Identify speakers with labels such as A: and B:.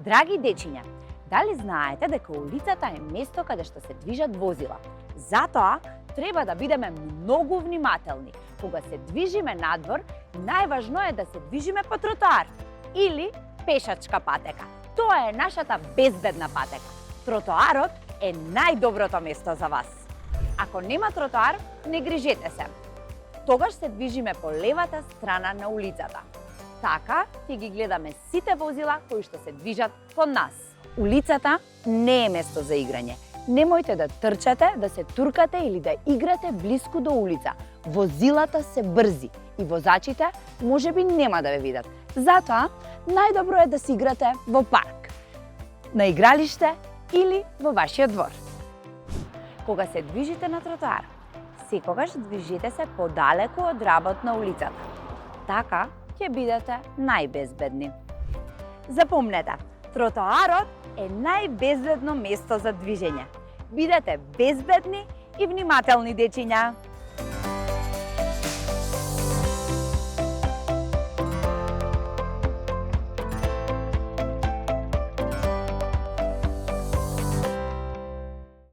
A: Драги дечиња, дали знаете дека улицата е место каде што се движат возила? Затоа треба да бидеме многу внимателни. Кога се движиме надвор, најважно е да се движиме по тротоар или пешачка патека. Тоа е нашата безбедна патека. Тротоарот е најдоброто место за вас. Ако нема тротоар, не грижете се. Тогаш се движиме по левата страна на улицата. Така ќе ги гледаме сите возила кои што се движат кон нас. Улицата не е место за играње. Немојте да трчате, да се туркате или да играте блиску до улица. Возилата се брзи и возачите можеби нема да ве видат. Затоа најдобро е да се играте во парк, на игралиште или во вашиот двор. Кога се движите на тротоар, секогаш движите се подалеку од работ на улицата. Така ќе бидете најбезбедни. Запомнете, тротоарот е најбезбедно место за движење. Бидете безбедни и внимателни, дечиња!